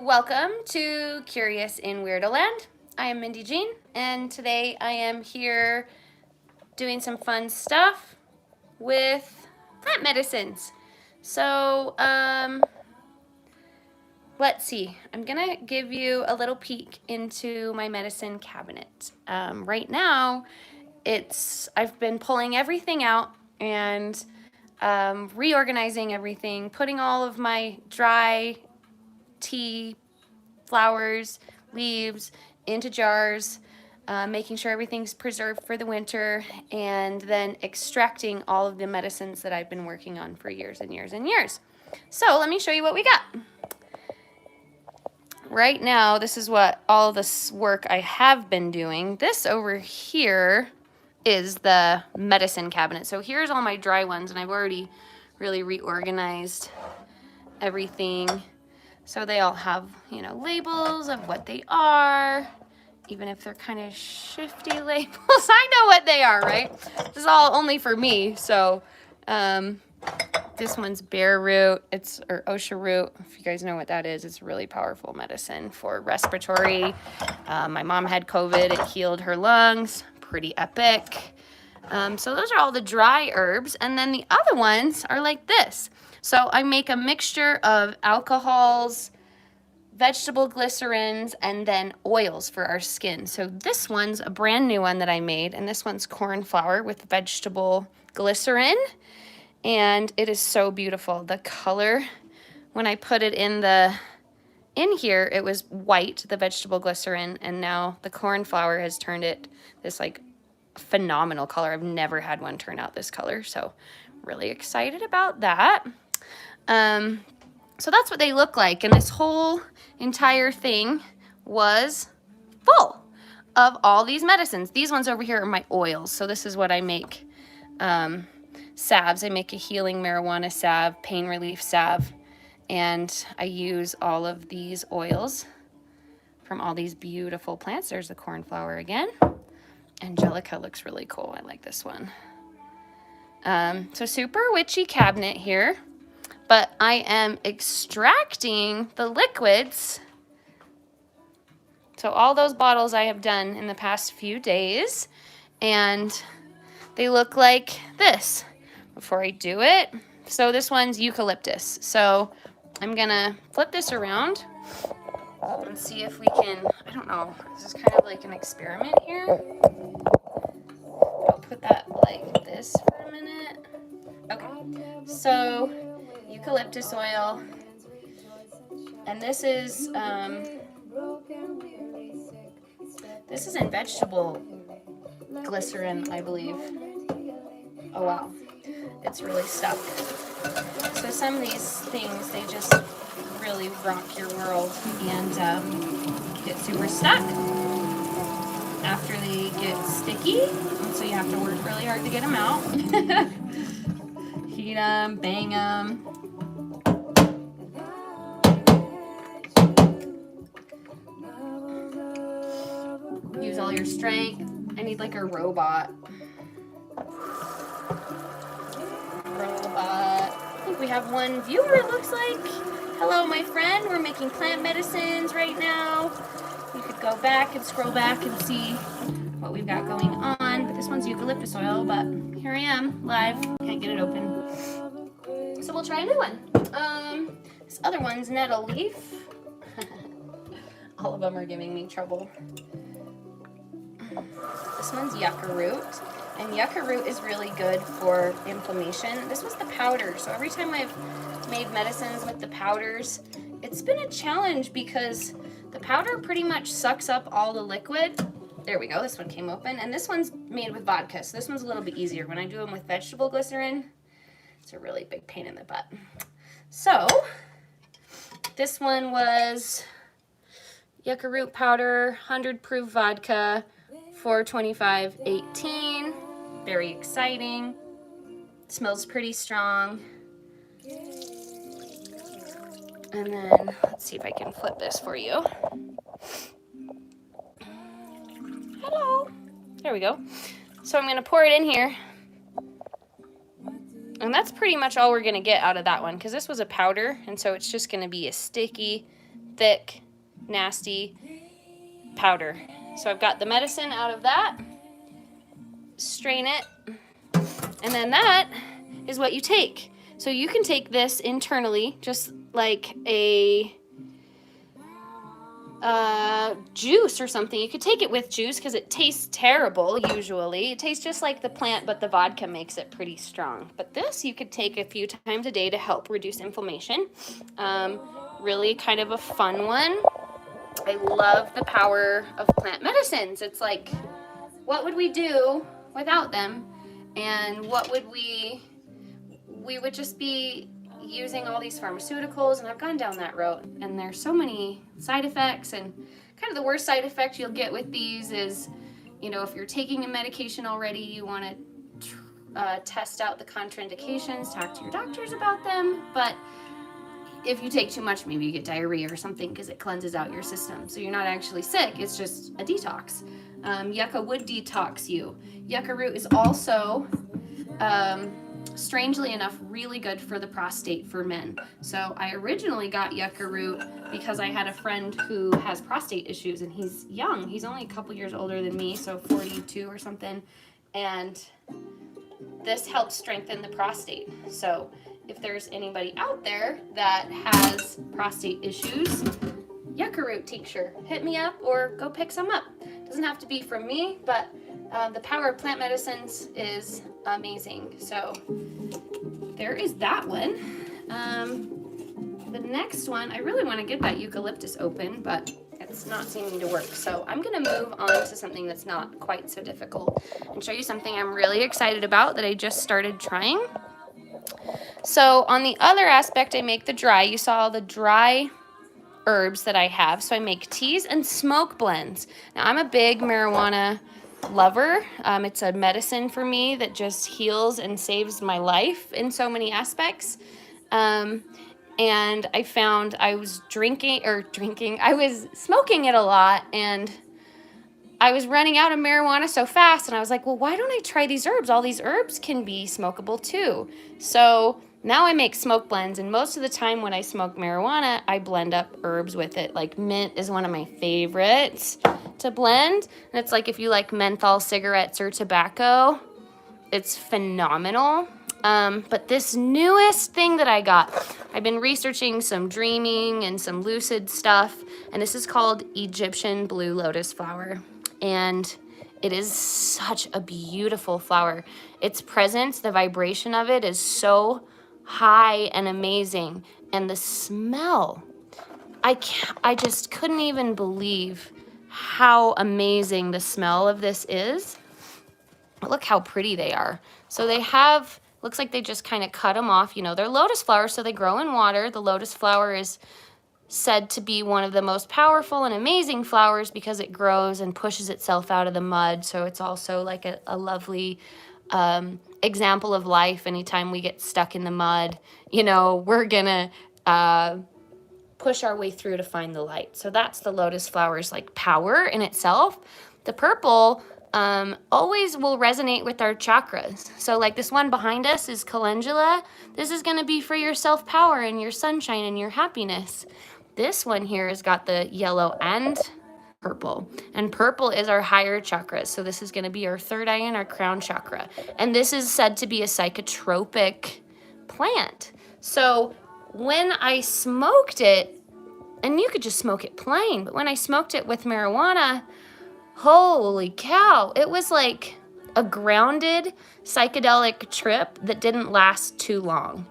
Welcome to Curious in Weirdoland. I am Mindy Jean, and today I am here doing some fun stuff with plant medicines. So, let's see. I'm gonna give you a little peek into my medicine cabinet. Right now, I've been pulling everything out and reorganizing everything, putting all of my dry tea, flowers, leaves into jars, making sure everything's preserved for the winter, and then extracting all of the medicines that I've been working on for years and years and years. So let me show you what we got. Right now, this is what all this work I have been doing. This over here is the medicine cabinet. So here's all my dry ones, and I've already really reorganized everything. So they all have, labels of what they are, even if they're kind of shifty labels. I know what they are, right? This is all only for me. So this one's bear root, or osha root. If you guys know what that is, it's really powerful medicine for respiratory. My mom had COVID, it healed her lungs, pretty epic. So those are all the dry herbs. And then the other ones are like this. So I make a mixture of alcohols, vegetable glycerins, and then oils for our skin. So this one's a brand new one that I made, and this one's corn flour with vegetable glycerin, and it is so beautiful. The color, when I put it in here, it was white, the vegetable glycerin, and now the corn flour has turned it this like phenomenal color. I've never had one turn out this color, so really excited about that. So that's what they look like, and this whole entire thing was full of all these medicines. These ones over here are my oils, so this is what I make. Salves. I make a healing marijuana salve, pain relief salve, and I use all of these oils from all these beautiful plants. There's the cornflower again. Angelica looks really cool. I like this one. So super witchy cabinet here, but I am extracting the liquids. So all those bottles I have done in the past few days, and they look like this before I do it. So this one's eucalyptus. So I'm gonna flip this around and see if we can, I don't know, this is kind of like an experiment here. I'll put that like this for a minute. Okay, so eucalyptus oil, and this is in vegetable glycerin, I believe. Oh wow, it's really stuck. So some of these things, they just really rock your world and get super stuck after they get sticky, and so you have to work really hard to get them out. Heat them, bang them. Use all your strength. I need like a robot. I think we have one viewer, it looks like. Hello, my friend. We're making plant medicines right now. You could go back and scroll back and see what we've got going on. But this one's eucalyptus oil, but here I am, live. Can't get it open. So we'll try a new one. This other one's nettle leaf. All of them are giving me trouble. This one's yucca root. And yucca root is really good for inflammation. This was the powder. So every time I've made medicines with the powders, it's been a challenge because the powder pretty much sucks up all the liquid. There we go. This one came open. And this one's made with vodka. So this one's a little bit easier. When I do them with vegetable glycerin, it's a really big pain in the butt. So this one was yucca root powder, 100 proof vodka, 425.18. Very exciting. Smells pretty strong. And then let's see if I can flip this for you. Hello. There we go. So I'm going to pour it in here. And that's pretty much all we're going to get out of that one, because this was a powder, and so it's just going to be a sticky thick, nasty powder. So I've got the medicine out of that, strain it, and then that is what you take. So you can take this internally, just like a juice or something. You could take it with juice because it tastes terrible usually. It tastes just like the plant, but the vodka makes it pretty strong. But this you could take a few times a day to help reduce inflammation. Really kind of a fun one. I love the power of plant medicines. It's like, what would we do without them? And what would we would just be using all these pharmaceuticals, and I've gone down that road, and there's so many side effects, and kind of the worst side effect you'll get with these is, you know, if you're taking a medication already, you want to test out the contraindications, talk to your doctors about them. But if you take too much, maybe you get diarrhea or something because it cleanses out your system. So you're not actually sick, it's just a detox. Yucca would detox you. Yucca root is also strangely enough, really good for the prostate for men. So I originally got yucca root because I had a friend who has prostate issues, and he's young. He's only a couple years older than me, so 42 or something. And this helps strengthen the prostate. So if there's anybody out there that has prostate issues, yucca root tincture, hit me up or go pick some up. Doesn't have to be from me, but the power of plant medicines is amazing. So there is that one. The next one, I really want to get that eucalyptus open, but it's not seeming to work. So I'm going to move on to something that's not quite so difficult and show you something I'm really excited about that I just started trying. So on the other aspect, I make the dry. You saw all the dry herbs that I have. So I make teas and smoke blends. Now I'm a big marijuana lover. It's a medicine for me that just heals and saves my life in so many aspects. And I found I was I was smoking it a lot, and I was running out of marijuana so fast, and I was like, well, why don't I try these herbs? All these herbs can be smokable too. So now I make smoke blends, and most of the time when I smoke marijuana, I blend up herbs with it. Like mint is one of my favorites to blend. And it's like if you like menthol cigarettes or tobacco, it's phenomenal. But this newest thing that I got, I've been researching some dreaming and some lucid stuff, and this is called Egyptian blue lotus flower. And it is such a beautiful flower. Its presence, the vibration of it is so high and amazing. And the smell, I just couldn't even believe how amazing the smell of this is. Look how pretty they are. So they have, looks like they just kind of cut them off. You know, they're lotus flowers, so they grow in water. The lotus flower is said to be one of the most powerful and amazing flowers because it grows and pushes itself out of the mud. So it's also like a lovely example of life. Anytime we get stuck in the mud, you know, we're gonna push our way through to find the light. So that's the lotus flower's like power in itself. The purple always will resonate with our chakras. So like this one behind us is calendula. This is going to be for your self-power and your sunshine and your happiness. This one here has got the yellow and purple. And purple is our higher chakras. So this is going to be our third eye and our crown chakra. And this is said to be a psychotropic plant. So when I smoked it, and you could just smoke it plain, but when I smoked it with marijuana, holy cow, it was like a grounded psychedelic trip that didn't last too long.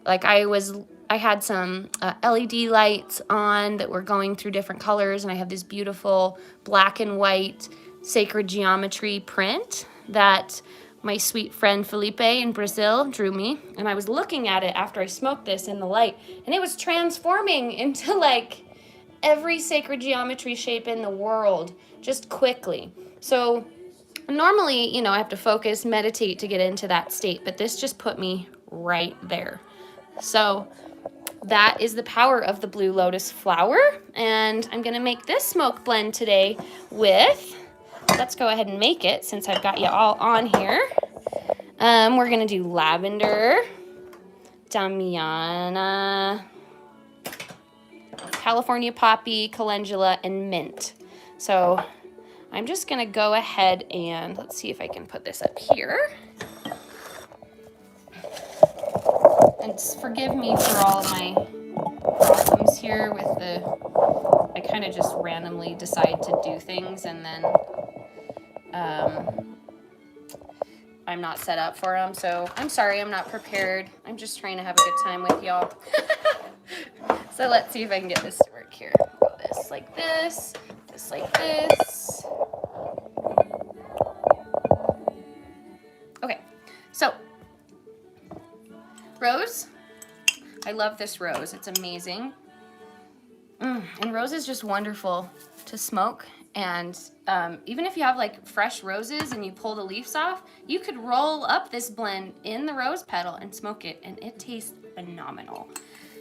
Like I had some LED lights on that were going through different colors, and I have this beautiful black and white sacred geometry print that my sweet friend Felipe in Brazil drew me, and I was looking at it after I smoked this in the light, and it was transforming into like every sacred geometry shape in the world just quickly. So normally, you know, I have to focus, meditate to get into that state, but this just put me right there. So that is the power of the blue lotus flower, and I'm gonna make this smoke blend today with, let's go ahead and make it since I've got you all on here. We're gonna do lavender, damiana, California poppy, calendula, and mint. So I'm just gonna go ahead and let's see if I can put this up here. And forgive me for all of my problems here with I kind of just randomly decide to do things and then I'm not set up for them. So I'm sorry, I'm not prepared. I'm just trying to have a good time with y'all. So let's see if I can get this to work here. Go this like this, this like this. Okay, so rose. I love this rose. It's amazing. And rose is just wonderful to smoke. And even if you have like fresh roses and you pull the leaves off, you could roll up this blend in the rose petal and smoke it, and it tastes phenomenal.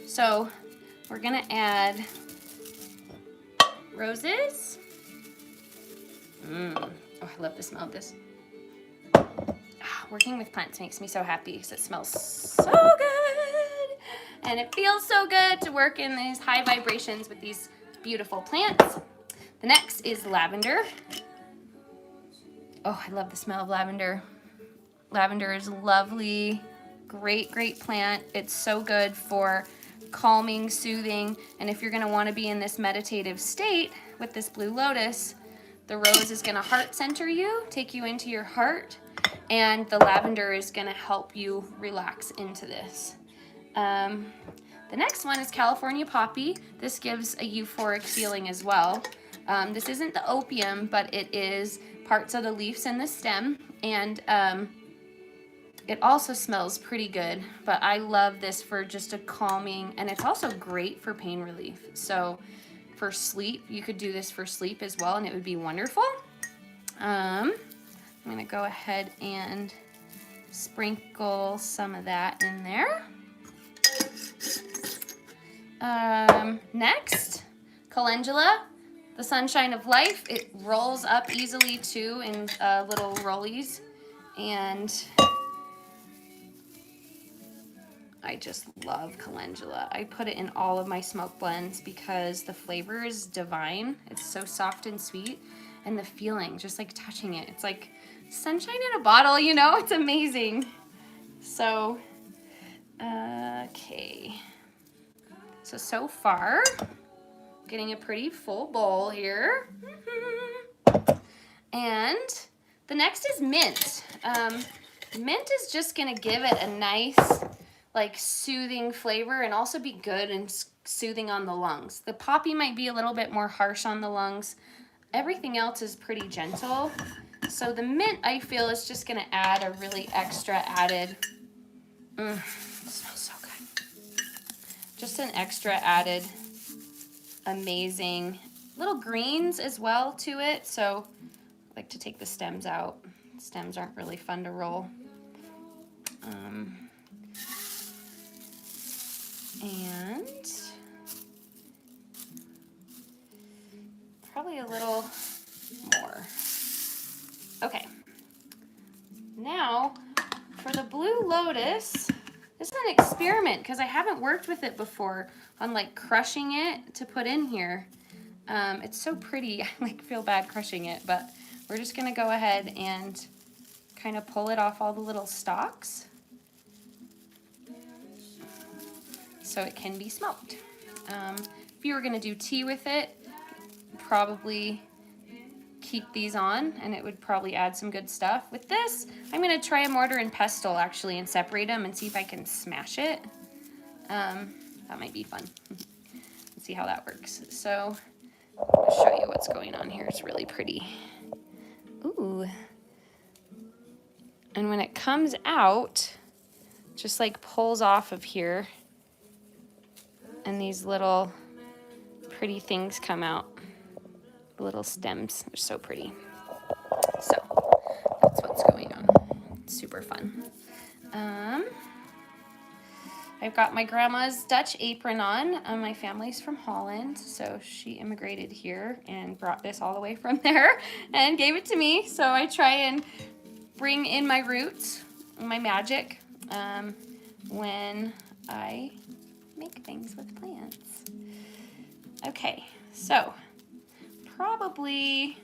So we're gonna add roses. Oh, I love the smell of this. Working with plants makes me so happy because it smells so good. And it feels so good to work in these high vibrations with these beautiful plants. The next is lavender. Oh, I love the smell of lavender. Lavender is lovely, great, great plant. It's so good for calming, soothing, and if you're gonna wanna be in this meditative state with this blue lotus, the rose is gonna heart center you, take you into your heart, and the lavender is gonna help you relax into this. The next one is California poppy. This gives a euphoric feeling as well. This isn't the opium, but it is parts of the leaves and the stem, and it also smells pretty good, but I love this for just a calming, and it's also great for pain relief. So for sleep, you could do this for sleep as well, and it would be wonderful. I'm gonna go ahead and sprinkle some of that in there. Next, calendula, the sunshine of life. It rolls up easily too in little rollies, and I just love calendula. I put it in all of my smoke blends because the flavor is divine. It's so soft and sweet, and the feeling, just like touching it, it's like sunshine in a bottle, you know? It's amazing. So, okay. So far, getting a pretty full bowl here. And the next is mint. Mint is just gonna give it a nice, like, soothing flavor and also be good and soothing on the lungs. The poppy might be a little bit more harsh on the lungs. Everything else is pretty gentle. So the mint, I feel, is just gonna add a really extra added, it smells so good. Just an extra added amazing little greens as well to it. So I like to take the stems out. Stems aren't really fun to roll. And probably a little more. Okay. Now for the blue lotus, this is an experiment because I haven't worked with it before on like crushing it to put in here. It's so pretty. I like feel bad crushing it, but we're just gonna go ahead and kind of pull it off all the little stalks so it can be smoked. If you were gonna do tea with it, probably keep these on and it would probably add some good stuff. With this, I'm gonna try a mortar and pestle actually and separate them and see if I can smash it. That might be fun. Let's see how that works. So I'll show you what's going on here. It's really pretty. Ooh. And when it comes out, just like pulls off of here and these little pretty things come out. Little stems. They're so pretty. So that's what's going on. It's super fun. I've got my grandma's Dutch apron on. My family's from Holland, so she immigrated here and brought this all the way from there and gave it to me. So I try and bring in my roots, my magic, when I make things with plants. Okay, so probably,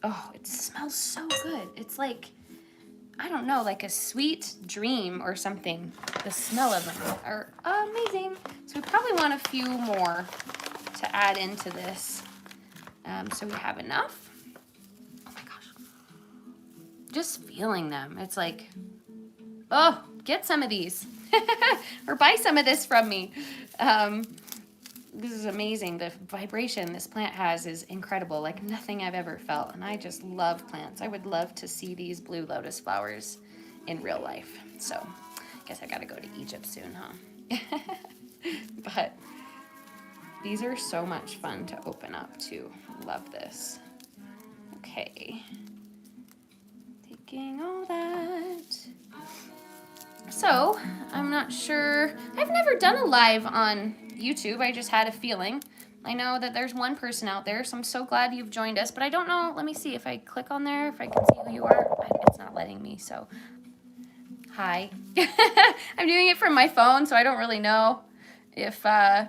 oh, it smells so good. It's like, I don't know, like a sweet dream or something. The smell of them are amazing. So we probably want a few more to add into this. So we have enough. Oh my gosh. Just feeling them. It's like, oh, get some of these. Or buy some of this from me. This is amazing. The vibration this plant has is incredible, like nothing I've ever felt. And I just love plants. I would love to see these blue lotus flowers in real life. So I guess I gotta go to Egypt soon, huh? But these are so much fun to open up too. Love this. Okay. Taking all that. So, I'm not sure. I've never done a live on YouTube. I just had a feeling. I know that there's one person out there, so I'm so glad you've joined us. But I don't know. Let me see if I click on there, if I can see who you are. It's not letting me, so. Hi. I'm doing it from my phone, so I don't really know if I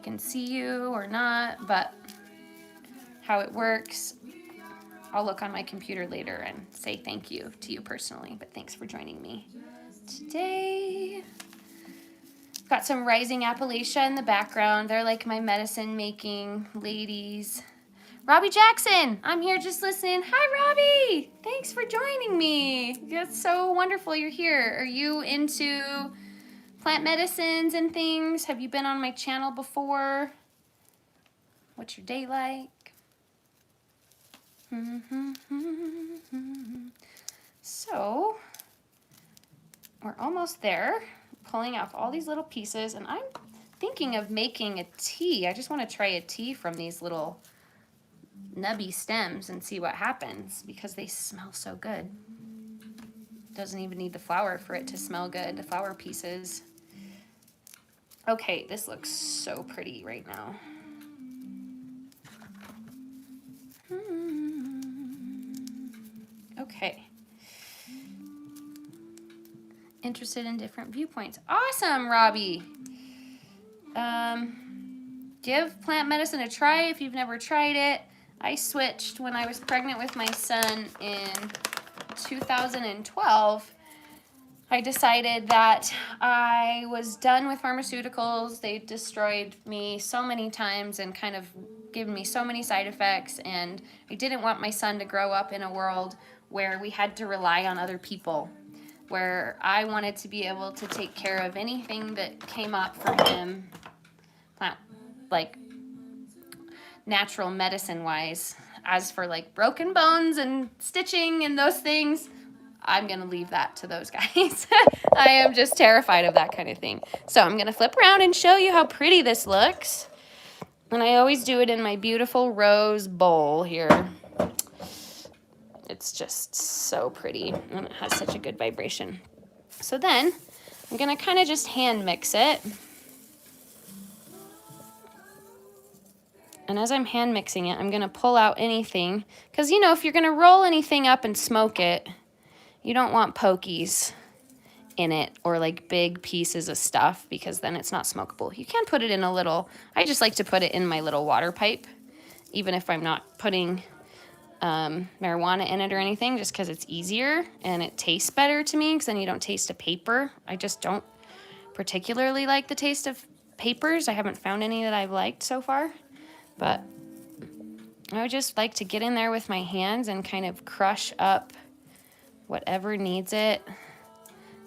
can see you or not, but how it works. I'll look on my computer later and say thank you to you personally, but thanks for joining me today. Got some rising Appalachia in the background. They're like my medicine making ladies. Robbie Jackson, I'm here just listening. Hi, Robbie. Thanks for joining me. That's so wonderful you're here. Are you into plant medicines and things? Have you been on my channel before? What's your day like? So, we're almost there, pulling off all these little pieces, and I'm thinking of making a tea. I just want to try a tea from these little nubby stems and see what happens, because they smell so good. Doesn't even need the flower for it to smell good, the flower pieces. Okay, this looks so pretty right now. Okay. Interested in different viewpoints. Awesome, Robbie. Give plant medicine a try if you've never tried it. I switched when I was pregnant with my son in 2012. I decided that I was done with pharmaceuticals. They destroyed me so many times and kind of given me so many side effects, and I didn't want my son to grow up in a world where we had to rely on other people, where I wanted to be able to take care of anything that came up for him, like natural medicine wise. As for like broken bones and stitching and those things, I'm going to leave that to those guys. I am just terrified of that kind of thing. So I'm going to flip around and show you how pretty this looks. And I always do it in my beautiful rose bowl here. It's just so pretty, and it has such a good vibration. So then I'm going to kind of just hand mix it. And as I'm hand mixing it, I'm going to pull out anything. Because, you know, if you're going to roll anything up and smoke it, you don't want pokies in it or like big pieces of stuff, because then it's not smokable. You can put it in a little, I just like to put it in my little water pipe, even if I'm not putting marijuana in it or anything, just because it's easier and it tastes better to me, because then you don't taste a paper. I just don't particularly like the taste of papers. I haven't found any that I've liked so far, but I would just like to get in there with my hands and kind of crush up whatever needs it.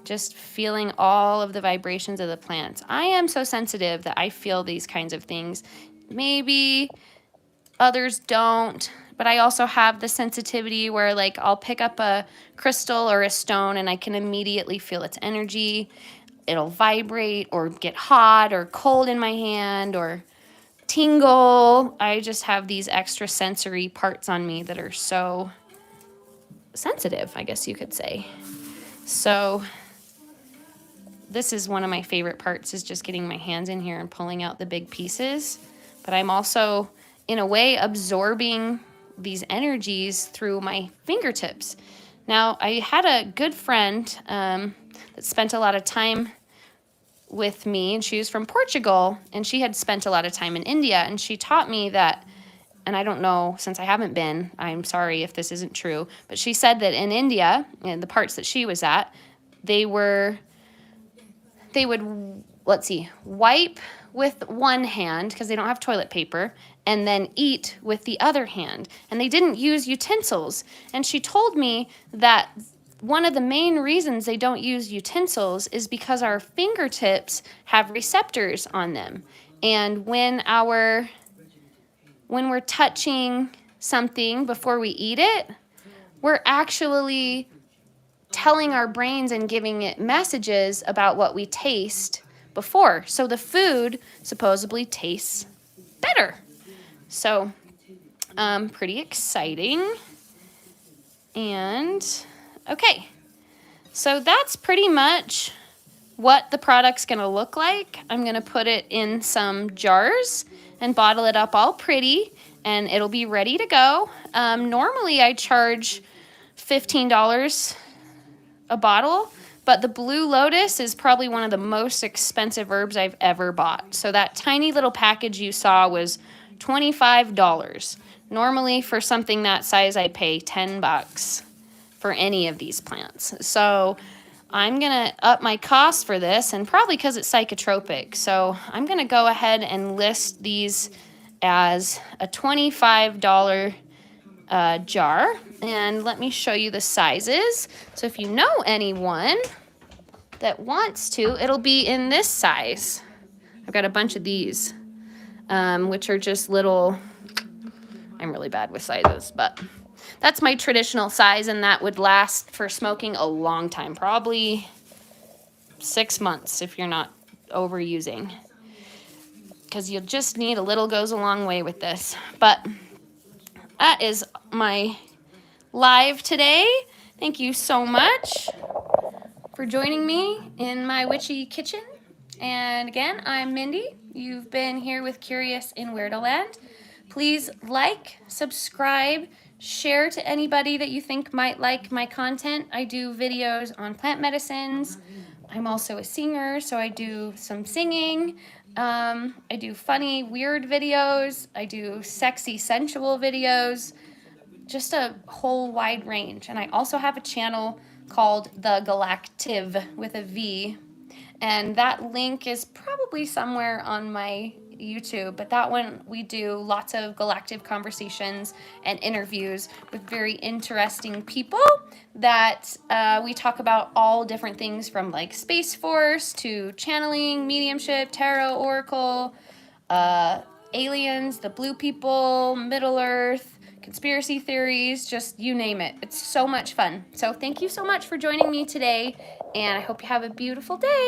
Just feeling all of the vibrations of the plants. I am so sensitive that I feel these kinds of things. Maybe others don't, but I also have the sensitivity where like I'll pick up a crystal or a stone and I can immediately feel its energy. It'll vibrate or get hot or cold in my hand or tingle. I just have these extra sensory parts on me that are so sensitive, I guess you could say. So this is one of my favorite parts, is just getting my hands in here and pulling out the big pieces. But I'm also, in a way, absorbing these energies through my fingertips. Now, I had a good friend that spent a lot of time with me, and she was from Portugal, and she had spent a lot of time in India, and she taught me that, and I don't know, since I haven't been, I'm sorry if this isn't true, but she said that in India, in the parts that she was at, they would, let's see, wipe with one hand because they don't have toilet paper, and then eat with the other hand. And they didn't use utensils. And she told me that one of the main reasons they don't use utensils is because our fingertips have receptors on them. And when we're touching something before we eat it, we're actually telling our brains and giving it messages about what we taste before. So the food supposedly tastes better. So, pretty exciting. And, okay. So that's pretty much what the product's going to look like. I'm going to put it in some jars and bottle it up all pretty, and it'll be ready to go. Normally I charge $15 a bottle, but the Blue Lotus is probably one of the most expensive herbs I've ever bought. So that tiny little package you saw was $25. Normally for something that size I pay $10 for any of these plants. So I'm gonna up my cost for this, and probably because it's psychotropic. So I'm gonna go ahead and list these as a $25 jar, and let me show you the sizes. So if you know anyone that wants to, it'll be in this size. I've got a bunch of these, which are just little, I'm really bad with sizes, but that's my traditional size, and that would last for smoking a long time, probably 6 months if you're not overusing, because you'll just need a little, goes a long way with this. But that is my live today. Thank you so much for joining me in my witchy kitchen. And again, I'm Mindy. You've been here with Curious in Weirdoland. Please like, subscribe, share to anybody that you think might like my content. I do videos on plant medicines. I'm also a singer, so I do some singing. I do funny, weird videos. I do sexy, sensual videos. Just a whole wide range. And I also have a channel called The Galactive with a V. And that link is probably somewhere on my YouTube, but that one we do lots of galactic conversations and interviews with very interesting people that we talk about all different things from like Space Force to channeling, mediumship, tarot, oracle, aliens, the blue people, Middle Earth, conspiracy theories, just you name it. It's so much fun. So thank you so much for joining me today, and I hope you have a beautiful day.